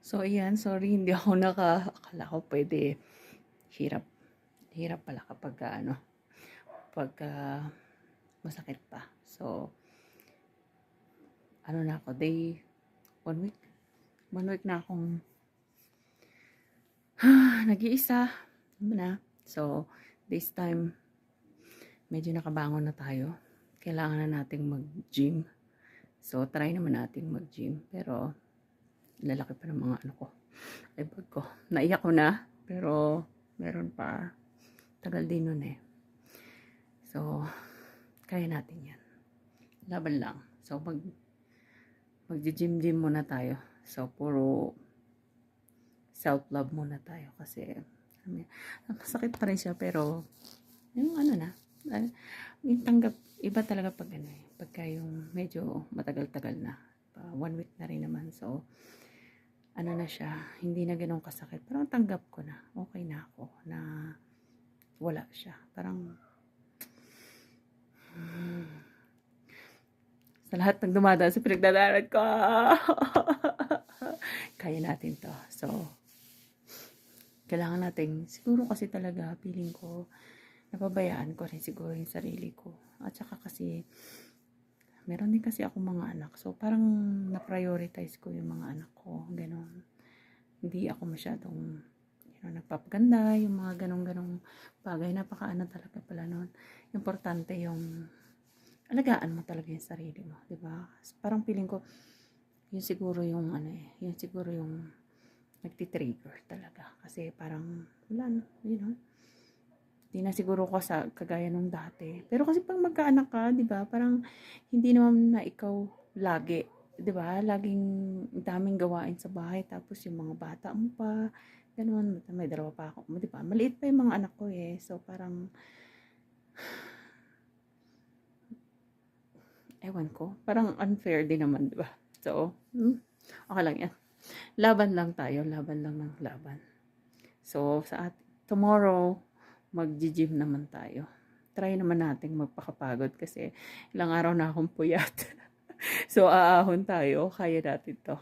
So, ayan, sorry, hindi ako akala ko pwede. Hirap. Hirap pala kapag, pagka masakit pa. So, ano na ako, 1 week. 1 week na akong, nag-iisa. Ano na. So, this time, medyo nakabangon na tayo. Kailangan na nating mag-gym. So, try naman nating mag-gym. Pero, lalaki pa ng mga bag ko. Naiyak ko na, pero meron pa. Tagal din nun eh. So, kaya natin yan. Laban lang. So, mag-gym muna tayo. So, puro self-love muna tayo. Kasi, nakasakit pa rin siya, pero, yung yung tanggap, iba talaga pag pagka yung medyo matagal-tagal na. 1 week na rin naman. So, na siya, hindi na ganun kasakit. Parang tanggap ko na, okay na ako, na wala siya. Parang, sa lahat ng dumadaan sa pinagdadaanan ko, kaya natin to. So, kailangan natin, siguro kasi talaga, feeling ko, napabayaan ko rin siguro yung sarili ko. At saka kasi, meron din kasi ako mga anak. So, parang na-prioritize ko yung mga anak ko. Ganon. Hindi ako masyadong, nagpapaganda, yung mga ganong bagay. Napakaano talaga pala nun. Importante yung, alagaan mo talaga yung sarili mo. Diba? Parang feeling ko, yun siguro yung, yun siguro yung, nagtitrigger talaga. Kasi parang, wala, hindi na siguro ko sa kagaya nung dati. Pero kasi pag magkaanak ka, 'di ba? Parang hindi naman na ikaw lagi, 'di ba? Laging daming gawain sa bahay tapos yung mga bata mo pa, ganoon, may dalawa pa ako, 'di ba? Maliit pa yung mga anak ko eh. So parang ewan ko, parang unfair din naman, 'di ba? So, okay lang 'yan. Laban lang tayo, laban lang ng laban. So, tomorrow, mag-gym naman tayo. Try naman nating magpakapagod kasi ilang araw na akong puyat. So, aahon tayo. Kaya natin to.